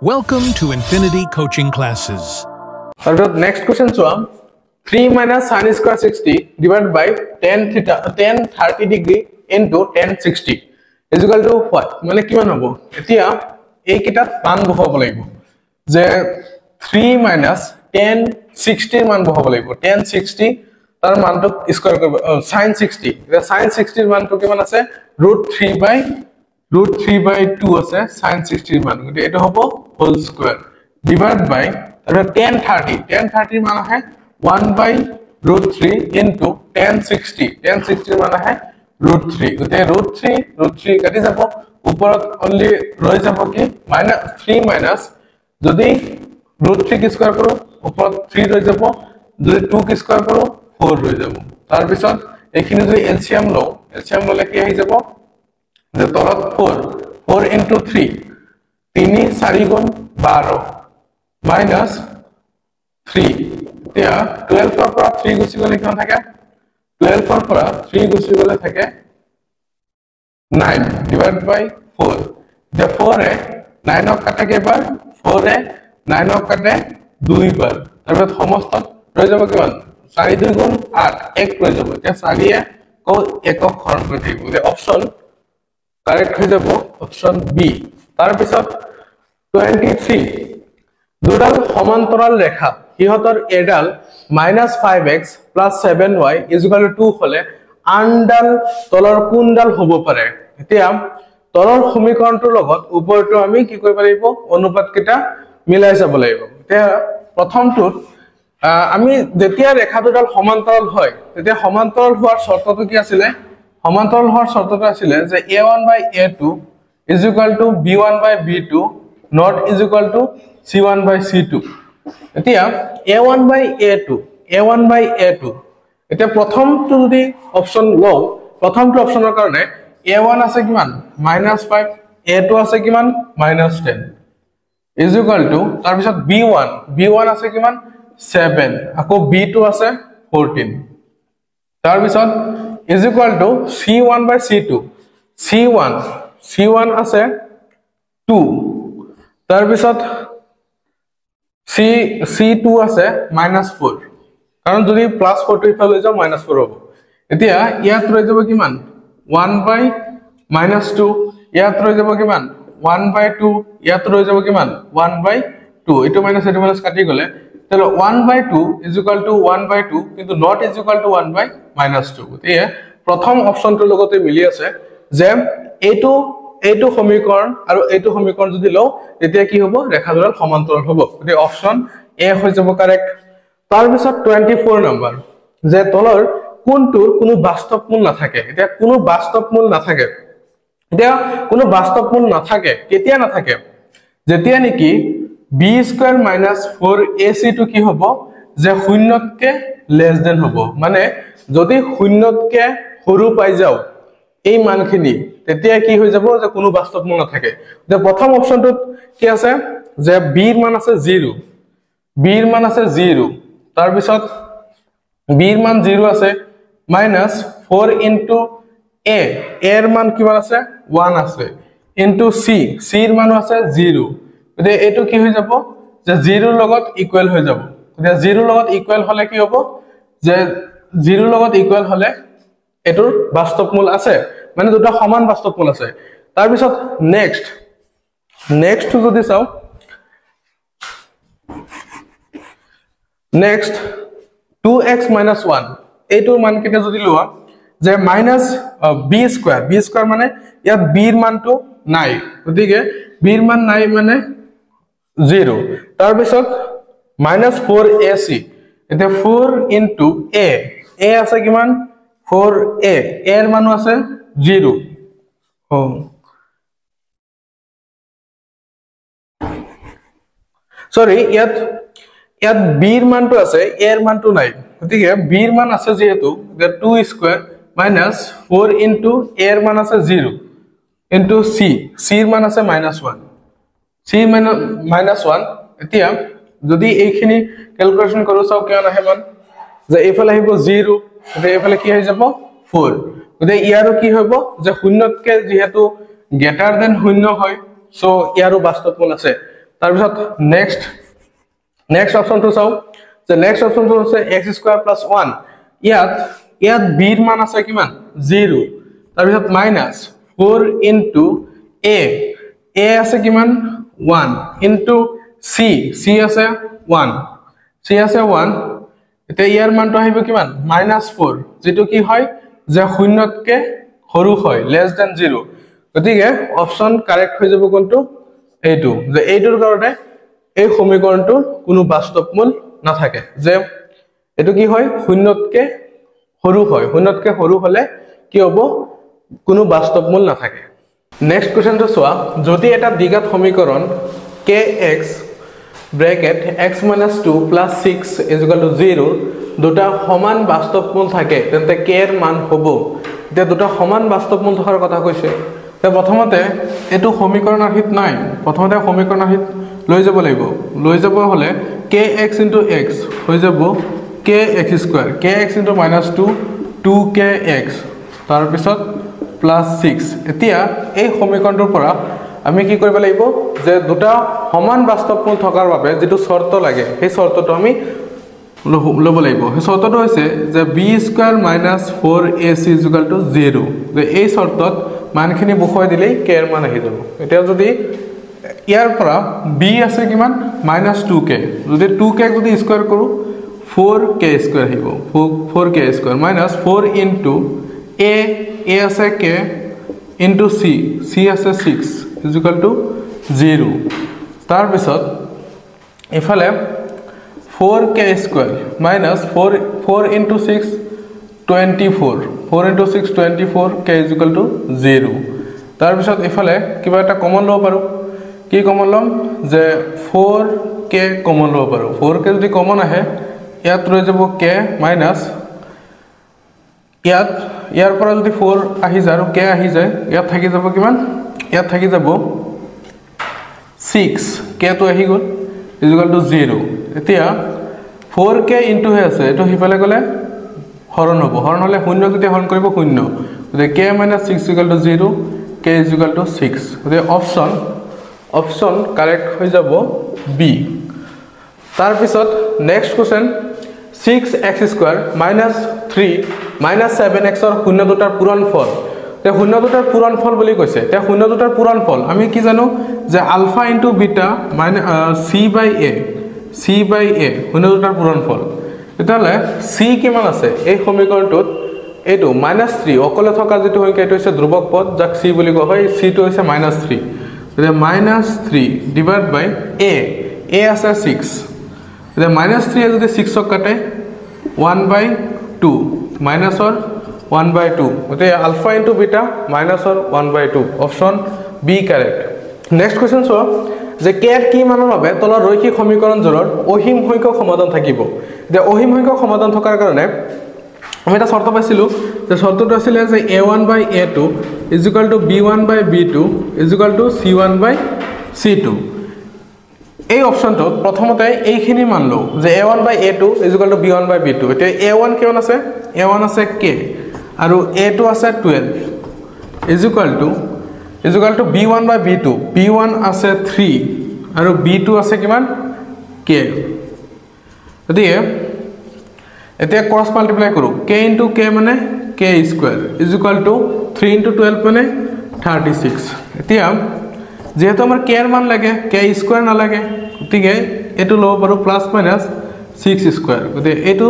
Welcome to Infinity Coaching Classes. Next question, 3 minus sin square 60 divided by tan 30 degree into tan 60 is equal to what? মানে কিমান হ'ব? এতিয়া এই কিটা মান বহাব লাগিব যে 3 minus tan 60 মান বহাব লাগিব tan 60 তাৰ মানটো স্কয়াৰ কৰিব sin 60 এটা sin 60 ৰ মানটো কিমান আছে √3/2 আছে sin 60 ৰ মান গতি এটা হ'ব হোল স্কয়ার ডিভাইড বাই tan 30 মান আছে 1/√3 into tan 60 মান আছে √3 গতি √3 কাটি যাব উপৰত only ৰৈ যাব কি -3 মাইনাস যদি √3 কি স্কয়াৰ কৰো উপৰত 3 ৰৈ যাব যদি 2 কি স্কয়াৰ কৰো 4 ৰৈ যাব তাৰ পিছত এইখিনি যদি এলসিয়াম ললে কি আহি যাব যে তলত 4 into 3 3 4 গুণ 12 minus 3 এতিয়া 12 ৰ পৰা 3 গুছি গলে কিমান থাকে 12 ৰ পৰা 3 গুছি গলে থাকে 9 divided by 4 the 4 এ 9 ক কাটে কেবাৰ 4 এ 9 ক কাটে 2 বাৰ তাৰপিছত সমস্ত ৰৈ যাব কিমান 4 2 গুণ 8 1 ৰৈ যাব এতিয়া 4 এ কো একক হৰণ কৰি থাকিব যে অপচন কাৰেক্ট হৈ যাব অপচন বি তাৰ পিছত 23 দুডাল সমান্তৰাল ৰেখা ইহতৰ এডাল -5x + 7y = 2 হলে আনডাল তলৰ কোনডাল হ'ব পাৰে এতিয়া তলৰ সমীকৰণটোৰ লগত ওপৰটো আমি কি কৰিব লাগিব অনুপাত কেটা মিলাই যাব লাগিব এতিয়া প্ৰথমটোত আমি যেতিয়া ৰেখা দুডাল সমান্তৰাল হয় তেতিয়া সমান্তৰাল হোৱাৰ শৰ্তটো কি আছিল সমান্তৰাল হোৱাৰ শৰ্তটো আছিল যে a1/a2 = b1/b2 not = c1/c2 এতিয়া a1/a2 এতিয়া প্ৰথমটো যদি অপচন লও প্ৰথমটো অপচনৰ কাৰণে a1 আছে কিমান -5 a2 আছে কিমান -10 = তাৰ পিছত b1 আছে কিমান 7 আকৌ b2 আছে 14 তাৰ পিছত = c1/c2 c1 আছে 2 তাৰ পিছত c2 আছে -4 কাৰণ যদি +4 টো ইফালে যাও -4 হ'ব এতিয়া ইয়াত ৰৈ যাব কিমান 1/-2 ইয়াত ৰৈ যাব কিমান 1/2 ইয়াত ৰৈ যাব কিমান 1/2 এটো মাইনাস কাটি গলে তাহলে 1/2 = 1/2 কিন্তু not = 1/-2 গতিকে প্ৰথম অপচনটোৰ লগতে মিলি আছে যে এইটো সমীকৰণ আৰু এইটো সমীকৰণ যদি লও তেতিয়া কি হ'ব ৰেখা দুডাল সমান্তৰাল হ'ব গতিকে অপচন এ হৈ যাব কাৰেক্ট তাৰ পিছত 24 নম্বৰ যে তলৰ কোনটোৰ কোনো বাস্তৱ মূল নাথাকে এতিয়া কোনো বাস্তৱ মূল নাথাকে এতিয়া কোনো বাস্তৱ মূল নাথাকে কেতিয়া নাথাকে যেতিয়া নেকি b² - 4ac টো কি হ'ব যে শূন্যতকে লেস দেন হ'ব মানে যদি শূন্যতকে সৰু পাই যাও এই মানখিনি তেতিয়া কি হৈ যাব যে কোনো বাস্তৱ মূল নাথাকে যে প্ৰথম অপচনটোত কি আছে যে b ৰ মান আছে 0 তাৰ পিছত b ৰ মান 0 আছে -4 into a ৰ মান কিমান আছে 1 আছে into c ৰ মান আছে 0 গতিকে এটো কি হৈ যাব যে 0 ৰ লগত ইকুৱেল হৈ যাব গতিকে 0 ৰ লগত ইকুৱেল হলে কি হ'ব যে 0 ৰ লগত ইকুৱেল হলে এটোৰ বাস্তৱ মূল আছে মানে দুটা সমান বাস্তৱ মূল আছে তাৰ পিছত নেক্সট যদি চাও নেক্সট 2x - 1 এইটোৰ মান কেটা যদি লোৱা যে -b² মানে ইয়াত b ৰ মানটো নাই গতিকে b ৰ মান নাই মানে 0 তাৰ পিছত -4ac এতিয়া 4 into a আছে কিমান 4a ৰ মানো আছে 0 সৰি ইয়াত b ৰ মানটো আছে a ৰ মানটো নাই গতিকে b ৰ মান আছে যেহেতু 2² - 4 into a ৰ মান আছে 0 into c ৰ মান আছে -1 -1 এতিয়া যদি এইখিনি ক্যালকুলেশন কৰো চাও কিমান আহে মান যে এইফালে আহিব 0 গতিকে এইফালে কি হৈ যাব 4 গতিকে ইয়াৰো কি হ'ব যে শূন্যতকে যেহেতু গ্ৰেটাৰ দেন শূন্য হয় সো ইয়াৰো বাস্তৱ মূল আছে তাৰ পিছত নেক্সট অপশনটো চাও যে নেক্সট অপশনটো আছে x² + 1 ইয়াত b ৰ মান আছে কিমান 0 তাৰ পিছত মাইনাস 4 into a আছে কিমান 1 into c আছে 1 এতিয়া ইয়াৰ মানটো আহিব কিমান -4 যেটো কি হয় যে শূন্যতকে সৰু হয় less than 0 গতিকে অপশন কাৰেক্ট হৈ যাব কোনটো এইটো যে এইটোৰ কাৰণে এই সমীকৰণটোৰ কোনো বাস্তৱ মূল নাথাকে যে এটো কি হয় শূন্যতকে সৰু হলে কি হ'ব কোনো বাস্তৱ মূল নাথাকে নেক্সট কোৱেশ্চনটো চোৱা যদি এটা দ্বিঘাত সমীকৰণ kx bracket x - 2 + 6 = 0 দুটা সমান বাস্তৱ মূল থাকে তেন্তে k এৰ মান হ'ব এতিয়া দুটা সমান বাস্তৱ মূল থকাৰ কথা কৈছে তে প্ৰথমতে এটো সমীকৰণ আহিত নাই প্ৰথমতে সমীকৰণ আহিত লৈ যাব হলে kx * x হৈ যাব kx² kx * -2 2kx তাৰ পিছত +6 এতিয়া এই সমীকৰণটোৰ পৰা আমি কি কৰিব লাগিব যে দুটা সমান বাস্তৱ মূল থকাৰ বাবে যেটো শৰ্ত লাগে সেই শৰ্তটো আমি লব লাগিব সেই শৰ্তটো হৈছে যে b² - 4ac = 0 যে এই শৰ্তত মানখিনি বহাই দিলেই k এৰ মান আহি যাব এতিয়া যদি ইয়াৰ পৰা b আছে কিমান -2k যদি 2k যদি স্কয়াৰ কৰো 4k² আহিব 4k² -4 into a আছে k into c আছে 6 = 0 তাৰ পিছত এফালে 4k² -4 into 6 24 4 into 6 24 k = 0 তাৰ পিছত এফালে কিবা এটা কমন লব পাৰো কি কমন লম যে 4k কমন লব পাৰো 4k যদি কমন আহে ইয়াত ৰৈ যাব k মাইনাস ইয়াৰ পৰা যদি 4 আহি যায় আৰু k আহি যায় ইয়াত থাকি যাব কিমান ইয়াত থাকি যাব 6 k তো আহি গল = 0 এতিয়া 4k ইনটু হে আছে এটো হিফালে গলে হৰণ হ'ব হৰণ হলে শূন্য যদি হৰণ কৰিব শূন্য গতিকে k - 6 = 0 k = 6 গতিকে অপশন কারেক্ট হৈ যাব b তাৰ পিছত নেক্সট কোৱেশ্চন 6x² - 3 - 7x ৰ শূন্য দুটাৰ পূৰণফল তে শূন্য দুটাৰ পূৰণফল বুলি কৈছে তে শূন্য দুটাৰ পূৰণফল আমি কি জানো যে আলফা * বিটা c/a শূন্য দুটাৰ পূৰণফল তেতিয়ালে c কিমান আছে এই সমীকৰণটোত এইটো -3 অকলে থকা যেটো সংখ্যা এটো হৈছে ধ্ৰুবক পদ যাক c বুলি কোৱা হয় c টো হৈছে -3 তে -3 ডিভাইড বাই a আছে 6 তে -3 যদি 6 ক কাটে 1/2 মাইনাসৰ 1/2 গতে আলফা * বিটা মাইনাসৰ 1/2 option B correct next question so যে k এৰ কি মানৰ বাবে তলৰ ৰৈখিক সমীকৰণজোৰৰ অসীম সংখ্যক সমাধান থাকিব যে অসীম সংখ্যক সমাধান থকাৰ কাৰণে আমি এটা শৰ্ত পাইছিলো যে শৰ্তটো আছিল যে a1/a2 = b1/b2 = c1/c2 এই অপশনটো প্ৰথমতে এইখিনি মান লও যে a1/a2 = b1/b2 এতিয়া a1 কিমান আছে a1 আছে k আৰু a2 আছে 12 = b1/b2 b1 আছে 3 আৰু b2 আছে কিমান k গতিকে এতিয়া ক্ৰস মাল্টিপ্লাই কৰো k * k মানে k² = 3 * 12 মানে 36 এতিয়া যেহেতু আমাৰ k এৰ মান লাগে k² না লাগে গতিকে এটো লব পাৰো প্লাস মাইনাস 6² গতিকে এটো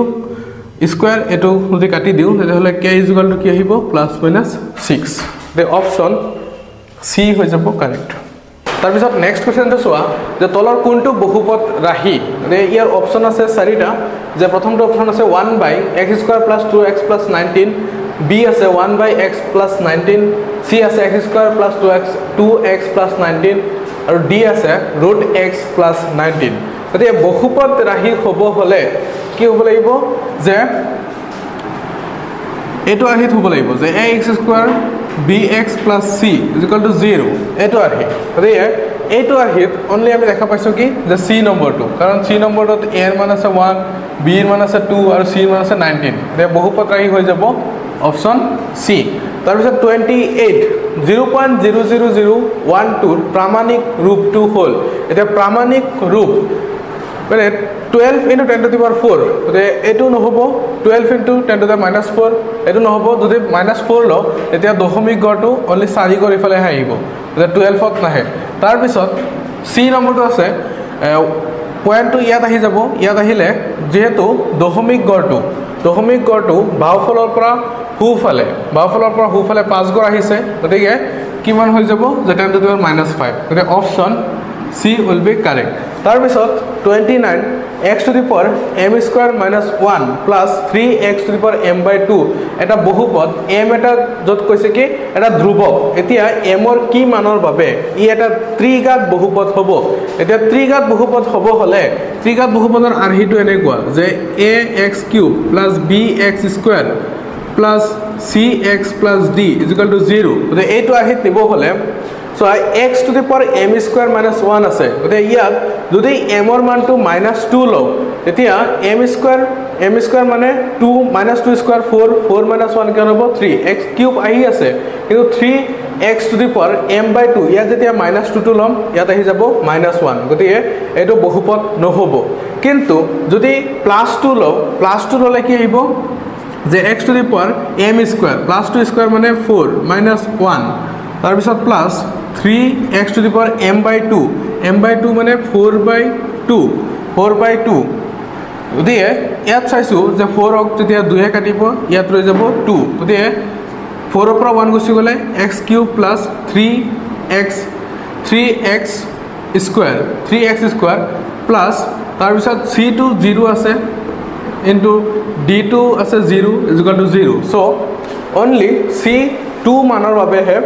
স্কয়ার এটো যদি কাটি দিও তাহলে k = কি আহিব plus minus 6 the option c হৈ যাব কারেক্ট তাৰ পিছত নেক্সট কোৱেশ্চনটো চোৱা যে তলৰ কোনটো বহুপদ ৰাহি মানে ইয়াৰ অপচন আছে 4টা যে প্ৰথমটো অপচন আছে 1/x² + 2x + 19 b আছে 1/x + 19 c আছে x² + 2x + 19 আৰু d আছে √x + 19 গতিকে বহুপদ ৰাহি হ'ব হলে কি হ'ব লাগিব যে এটো আহিত হ'ব লাগিব যে ax² bx + c = 0 এটো আহি গতিকে এটো আহিত অনলি আমি দেখা পাইছো কি যে c নম্বৰটো কাৰণ c নম্বৰটোত a এৰ মান আছে 1 b এৰ মান আছে 2 আৰু c এৰ মান আছে 19 তে বহুপদ ৰাহি হৈ যাব অপচন c তাৰপিছত 28 0.00012 প্ৰামাণিক ৰূপটো হ'ল এটা প্ৰামাণিক ৰূপ মানে 12 into 10 to the power 4 গতে এটো নহব 12 into 10 to the minus 4 এটো নহব যদি -4 ল তেতিয়া দশমিক গড়টো অনলি 4 কৰি ফলে আহিব গতে 12ত নাহে তাৰ পিছত সি নম্বৰটো আছে পয়েন্টটো ইয়াত আহি যাব ইয়াত আহিলে যেহেতু দশমিক গড়টো বাওফলৰ পৰা হুফালে 5 গড় আহিছে গতিকে কিমান হৈ যাব যে 10 to the power -5 গতে option C will be correct. তাৰ পিছত 29 x to the power m square minus 1 plus 3x to the power m/2 এটা বহুপদ m এটা যত কৈছে কি এটা ধ্ৰুৱক এতিয়া m ৰ কি মানৰ বাবে ই এটা ত্ৰিঘাত বহুপদ হ'ব এতিয়া ত্ৰিঘাত বহুপদ হ'ব হলে ত্ৰিঘাত বহুপদৰ আৰ্হিটো এনেকুৱা যে ax³ plus bx square plus cx plus d is equal to 0 গতে এইটো আৰ্হিত নিব হলে so x to the power m square minus 1 আছে গতে ইয়াত যদি m ৰ মানটো -2 লও তেতিয়া m square মানে 2 -2 square 4 minus 1 কেন হ'ব 3 x³ আহি আছে কিন্তু 3x to the power m/2 ইয়াত যেতিয়া -2 টো লম ইয়াত আহি যাব -1 গতিকে এটো বহুপদ নহব কিন্তু যদি +2 ললে কি আহিব যে x to the power m square +2 square মানে 4 -1 তাৰ পিছত plus 3x to the power m/2 মানে 4/2 গতিকে ইয়াত চাইছো যে 4 ক যেতিয়া 2 এ কাটিব ইয়াত ৰৈ যাব 2 গতিকে 4 ৰ পৰা 1 গুছি গলে x³ plus 3x square plus তাৰ পিছত c2 0 আছে into d2 আছে 0 is equal to 0 so only c2 মানৰ বাবে হে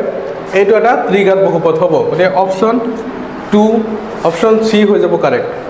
এইটো এটা ত্ৰিঘাত বহুপদ হ'ব গতিকে অপচন C হৈ যাব কাৰেক্ট